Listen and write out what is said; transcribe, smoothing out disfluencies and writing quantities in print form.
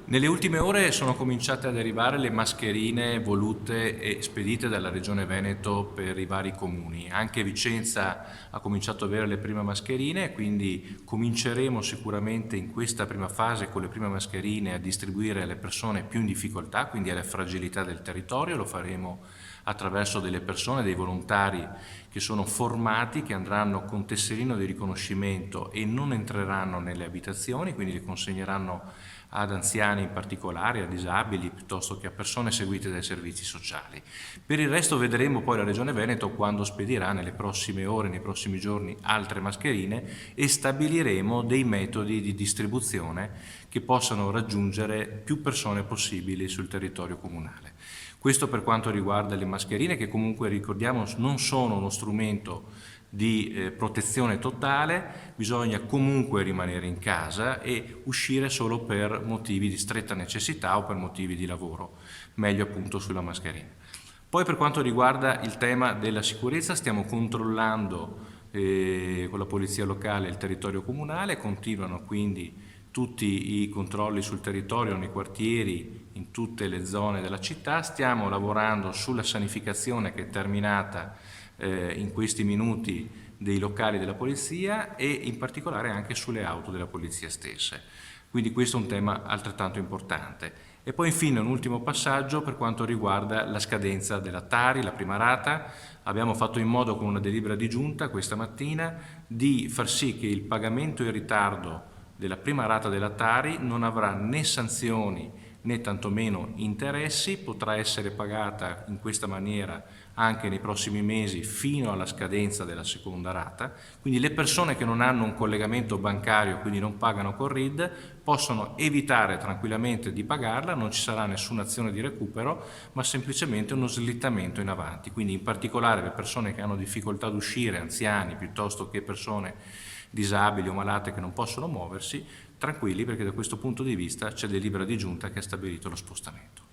Nelle ultime ore sono cominciate ad arrivare le mascherine volute e spedite dalla Regione Veneto per i vari comuni. Anche Vicenza ha cominciato ad avere le prime mascherine, quindi cominceremo sicuramente in questa prima fase con le prime mascherine a distribuire alle persone più in difficoltà, quindi alle fragilità del territorio. Lo faremo attraverso delle persone, dei volontari che sono formati, che andranno con tesserino di riconoscimento e non entreranno nelle abitazioni, quindi li consegneranno ad anziani in particolare, a disabili, piuttosto che a persone seguite dai servizi sociali. Per il resto vedremo poi la Regione Veneto quando spedirà nelle prossime ore, nei prossimi giorni, altre mascherine e stabiliremo dei metodi di distribuzione che possano raggiungere più persone possibili sul territorio comunale. Questo per quanto riguarda le mascherine, che comunque ricordiamo non sono uno strumento di protezione totale, bisogna comunque rimanere in casa e uscire solo per motivi di stretta necessità o per motivi di lavoro, meglio appunto sulla mascherina. Poi per quanto riguarda il tema della sicurezza stiamo controllando con la polizia locale il territorio comunale, continuano quindi tutti i controlli sul territorio, nei quartieri, in tutte le zone della città, stiamo lavorando sulla sanificazione che è terminata in questi minuti dei locali della polizia e in particolare anche sulle auto della polizia stesse. Quindi questo è un tema altrettanto importante. E poi infine un ultimo passaggio per quanto riguarda la scadenza della Tari, la prima rata. Abbiamo fatto in modo con una delibera di giunta questa mattina di far sì che il pagamento in ritardo della prima rata della Tari non avrà né sanzioni né tantomeno interessi, potrà essere pagata in questa maniera anche nei prossimi mesi fino alla scadenza della seconda rata, quindi le persone che non hanno un collegamento bancario, quindi non pagano con RID, possono evitare tranquillamente di pagarla, non ci sarà nessuna azione di recupero, ma semplicemente uno slittamento in avanti, quindi in particolare le persone che hanno difficoltà ad uscire, anziani piuttosto che persone disabili o malate che non possono muoversi, tranquilli perché da questo punto di vista c'è delibera di giunta che ha stabilito lo spostamento.